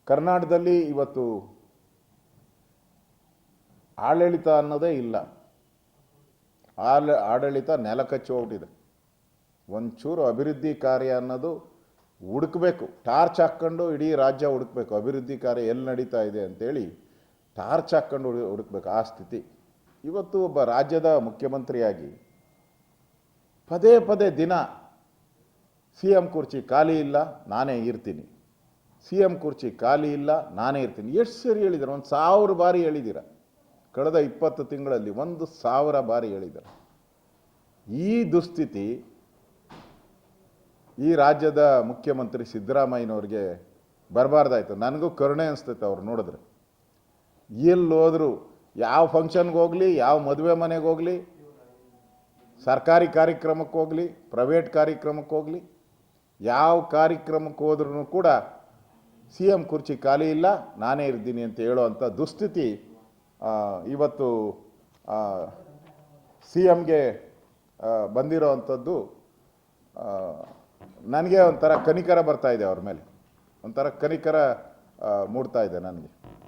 ಕರ್ನಾಟಕದಲ್ಲಿ ಇವತ್ತು ಆಡಳಿತ ಅನ್ನೋದೇ ಇಲ್ಲ. ಆಡಳಿತ ನೆಲಕಚ್ಚಿ ಹೋಗ್ಬಿಟ್ಟಿದೆ. ಒಂಚೂರು ಅಭಿವೃದ್ಧಿ ಕಾರ್ಯ ಅನ್ನೋದು ಹುಡುಕಬೇಕು, ಟಾರ್ಚ್ ಹಾಕ್ಕೊಂಡು ಇಡೀ ರಾಜ್ಯ ಹುಡುಕಬೇಕು. ಅಭಿವೃದ್ಧಿ ಕಾರ್ಯ ಎಲ್ಲಿ ನಡೀತಾ ಇದೆ ಅಂತೇಳಿ ಟಾರ್ಚ್ ಹಾಕ್ಕೊಂಡು ಹುಡುಕಬೇಕು. ಆ ಸ್ಥಿತಿ ಇವತ್ತು ಒಬ್ಬ ರಾಜ್ಯದ ಮುಖ್ಯಮಂತ್ರಿಯಾಗಿ ಪದೇ ಪದೇ ದಿನ ಸಿ ಎಂ ಕುರ್ಚಿ ಖಾಲಿ ಇಲ್ಲ, ನಾನೇ ಇರ್ತೀನಿ, ಸಿ ಎಂ ಕುರ್ಚಿ ಖಾಲಿ ಇಲ್ಲ, ನಾನೇ ಇರ್ತೀನಿ. ಎಷ್ಟು ಸರಿ ಹೇಳಿದ್ದಾರೆ? 1000 ಬಾರಿ ಹೇಳಿದ್ದೀರ. ಕಳೆದ 20 ತಿಂಗಳಲ್ಲಿ 1000 ಬಾರಿ ಹೇಳಿದ್ದಾರೆ. ಈ ದುಸ್ಥಿತಿ ಈ ರಾಜ್ಯದ ಮುಖ್ಯಮಂತ್ರಿ ಸಿದ್ದರಾಮಯ್ಯನವ್ರಿಗೆ ಬರಬಾರ್ದಾಯ್ತು. ನನಗೂ ಕರುಣೆ ಅನಿಸ್ತೈತೆ ಅವ್ರು ನೋಡಿದ್ರೆ. ಎಲ್ಲೋದ್ರು, ಯಾವ ಫಂಕ್ಷನ್ಗೆ ಹೋಗಲಿ, ಯಾವ ಮದುವೆ ಮನೆಗೆ ಹೋಗಲಿ, ಸರ್ಕಾರಿ ಕಾರ್ಯಕ್ರಮಕ್ಕೆ ಹೋಗಲಿ, ಪ್ರೈವೇಟ್ ಕಾರ್ಯಕ್ರಮಕ್ಕೆ ಹೋಗಲಿ, ಯಾವ ಕಾರ್ಯಕ್ರಮಕ್ಕೆ ಹೋದ್ರೂ ಕೂಡ ಸಿ ಎಂ ಕುರ್ಚಿ ಖಾಲಿ ಇಲ್ಲ, ನಾನೇ ಇರ್ತೀನಿ ಅಂತ ಹೇಳೋವಂಥ ದುಸ್ಥಿತಿ ಇವತ್ತು ಸಿ ಎಮ್ಗೆ ಬಂದಿರೋ ಅಂಥದ್ದು. ನನಗೆ ಒಂಥರ ಕನಿಕರ ಬರ್ತಾ ಇದೆ, ಅವ್ರ ಮೇಲೆ ಒಂಥರ ಕನಿಕರ ಮೂಡ್ತಾ ಇದೆ ನನಗೆ.